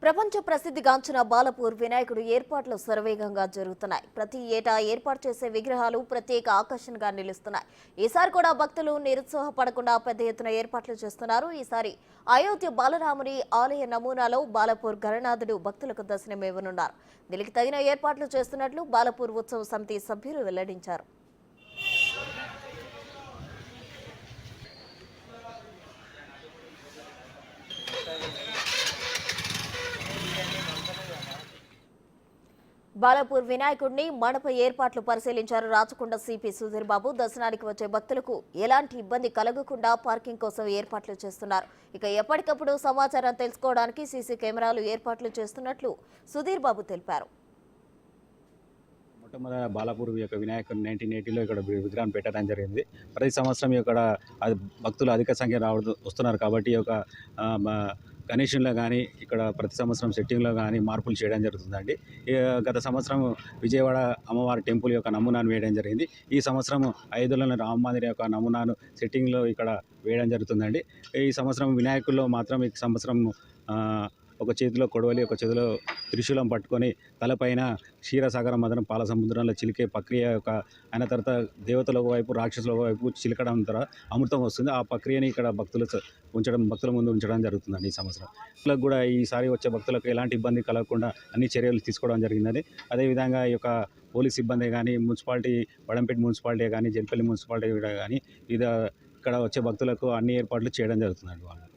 ప్రపంచ ప్రసిద్ధిగాంచిన బాలపూర్ వినాయకుడు ఏర్పాట్లు శరవేగంగా జరుగుతున్నాయి. ప్రతి ఏటా ఏర్పాటు చేసే విగ్రహాలు ప్రత్యేక ఆకర్షణగా నిలుస్తున్నాయి. ఈసారి కూడా భక్తులు నిరుత్సాహపడకుండా పెద్ద ఎత్తున ఏర్పాట్లు చేస్తున్నారు. ఈసారి అయోధ్య బాలరాముని ఆలయ నమూనాలో బాలపూర్ గణనాథుడు భక్తులకు దర్శనమివ్వనున్నారు. దీనికి తగిన ఏర్పాట్లు చేస్తున్నట్లు బాలపూర్ ఉత్సవ సమితి సభ్యులు వెల్లడించారు. బాలపూర్ వినాయకుడిని మండప ఏర్పాట్లు పరిశీలించారు రాచకొండ సిపి సుధీర్ బాబు. దర్శనానికి వచ్చే భక్తులకు ఎలాంటి ఇబ్బంది కలగకుండా పార్కింగ్ కోసం ఏర్పాట్లు చేస్తున్నారు. ఇక ఎప్పటికప్పుడు సమాచారం తెలుసుకోవడానికి సీసీ కెమెరాలు ఏర్పాట్లు చేస్తున్నట్లు సుధీర్ బాబు తెలిపారు. మొట్టమొదటి బాలపూర్ యొక్క వినాయకుడు 1980లో ఇక్కడ విగ్రహం పెట్టడం జరిగింది. ప్రతి సంవత్సరం ఇక్కడ భక్తులు అధిక సంఖ్య వస్తున్నారు కాబట్టి ఈ యొక్క గణేషుల్లో కానీ ఇక్కడ ప్రతి సంవత్సరం సెట్టింగ్లో కానీ మార్పులు చేయడం జరుగుతుందండి. గత సంవత్సరం విజయవాడ అమ్మవారి టెంపుల్ యొక్క నమూనాను వేయడం జరిగింది. ఈ సంవత్సరం అయోధ్యలోని రామ మందిర్ యొక్క నమూనాను సెట్టింగ్లో ఇక్కడ వేయడం జరుగుతుందండి. ఈ సంవత్సరం వినాయకుల్లో మాత్రం ఈ సంవత్సరం ఒక చేతిలో కొడవలి, ఒక చేతిలో త్రిశూలం పట్టుకొని తలపైన క్షీరసాగర మదనం పాల సముద్రంలో చిలికే ప్రక్రియ యొక్క అయిన తర్వాత దేవతల వైపు రాక్షసుల వైపు చిలకడం ద్వారా అమృతం వస్తుంది. ఆ ప్రక్రియని ఇక్కడ భక్తుల ముందు ఉంచడం జరుగుతుందండి. ఈ సంవత్సరం భక్తులకు కూడా ఈసారి వచ్చే భక్తులకు ఎలాంటి ఇబ్బంది కలగకుండా అన్ని చర్యలు తీసుకోవడం జరిగిందని, అదేవిధంగా ఈ యొక్క పోలీస్ సిబ్బంది కానీ, మున్సిపాలిటీ వడంపేట మున్సిపాలిటీ కానీ, జల్పల్లి మున్సిపాలిటీ కానీ ఇక్కడ వచ్చే భక్తులకు అన్ని ఏర్పాట్లు చేయడం జరుగుతుందండి. వాళ్ళు